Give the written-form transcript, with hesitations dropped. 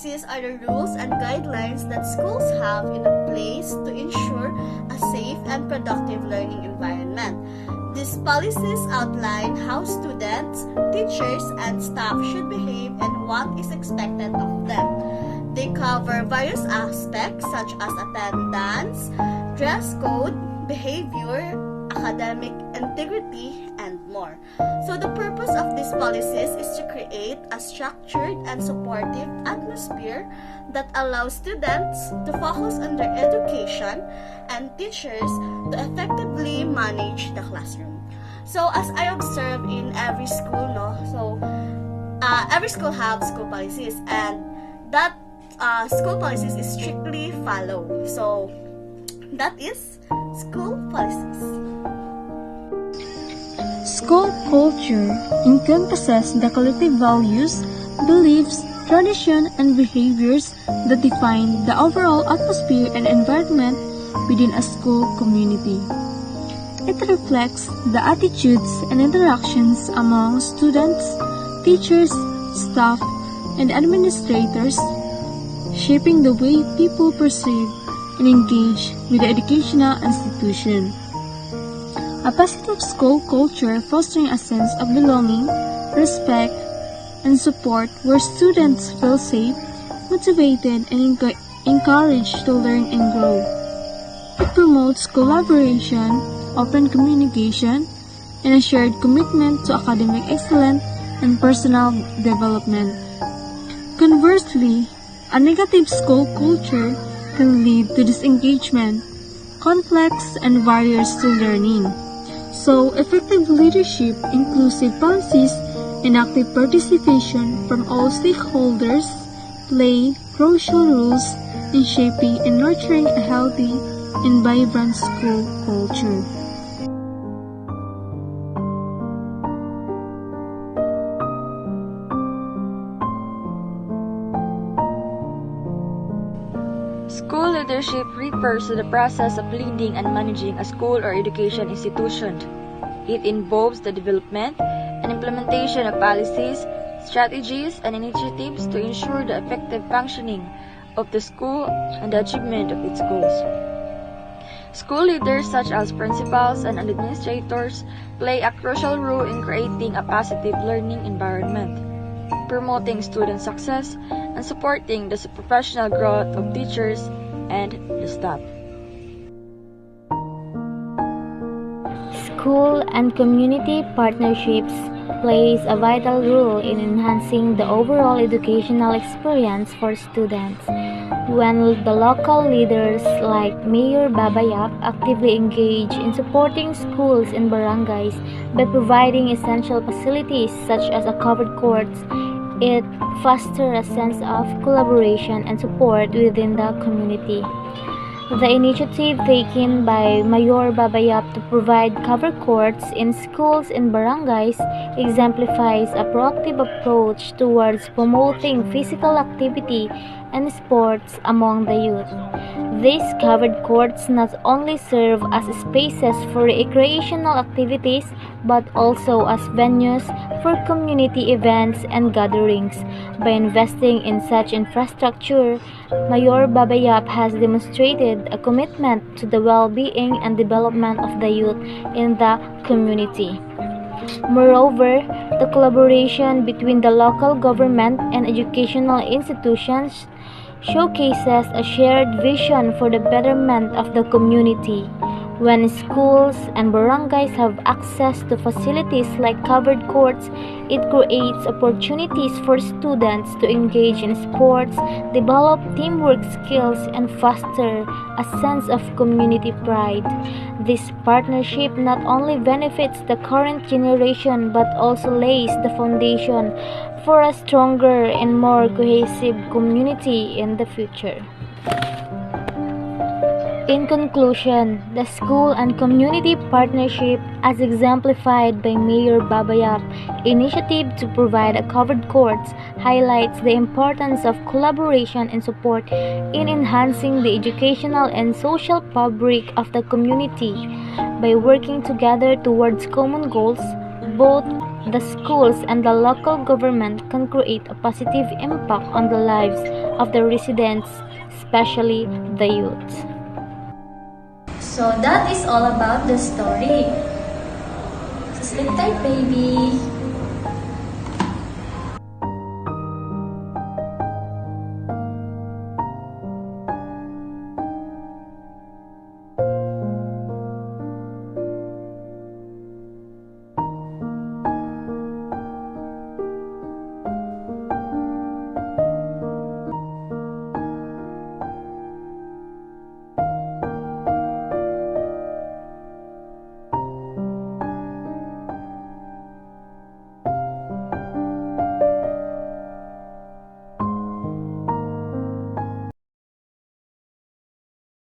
policies are the rules and guidelines that schools have in place to ensure a safe and productive learning environment. These policies outline how students, teachers, and staff should behave and what is expected of them. They cover various aspects such as attendance, dress code, behavior, academic integrity, and more. So the purpose of these policies is to create a structured and supportive atmosphere that allows students to focus on their education and teachers to effectively manage the classroom. So as I observe in every school, every school have school policies, and that school policies is strictly followed. So that is school policies. School culture encompasses the collective values, beliefs, tradition, and behaviors that define the overall atmosphere and environment within a school community. It reflects the attitudes and interactions among students, teachers, staff, and administrators, shaping the way people perceive and engage with the educational institution. A positive school culture fostering a sense of belonging, respect, and support where students feel safe, motivated, and encouraged to learn and grow. It promotes collaboration, open communication, and a shared commitment to academic excellence and personal development. Conversely, a negative school culture can lead to disengagement, conflicts, and barriers to learning. So, effective leadership, inclusive policies, and active participation from all stakeholders play crucial roles in shaping and nurturing a healthy and vibrant school culture. School leadership refers to the process of leading and managing a school or education institution. It involves the development and implementation of policies, strategies, and initiatives to ensure the effective functioning of the school and the achievement of its goals. School leaders such as principals and administrators play a crucial role in creating a positive learning environment, promoting student success, and supporting the professional growth of teachers and the staff. School and community partnerships plays a vital role in enhancing the overall educational experience for students. When the local leaders like Mayor Babayap actively engage in supporting schools and barangays by providing essential facilities such as a covered courts, it fosters a sense of collaboration and support within the community. The initiative taken by Mayor Babayap to provide covered courts in schools and barangays exemplifies a proactive approach towards promoting physical activity and sports among the youth. These covered courts not only serve as spaces for recreational activities but also as venues for community events and gatherings. By investing in such infrastructure, Mayor Babayap has demonstrated a commitment to the well-being and development of the youth in the community. Moreover, the collaboration between the local government and educational institutions showcases a shared vision for the betterment of the community. When schools and barangays have access to facilities like covered courts, it creates opportunities for students to engage in sports, develop teamwork skills, and foster a sense of community pride. This partnership not only benefits the current generation but also lays the foundation for a stronger and more cohesive community in the future. In conclusion, the school and community partnership, as exemplified by Mayor Babayap, initiative to provide a covered courts, highlights the importance of collaboration and support in enhancing the educational and social fabric of the community. By working together towards common goals, both the schools and the local government can create a positive impact on the lives of the residents, especially the youth. So that is all about the story. So sleep tight, baby.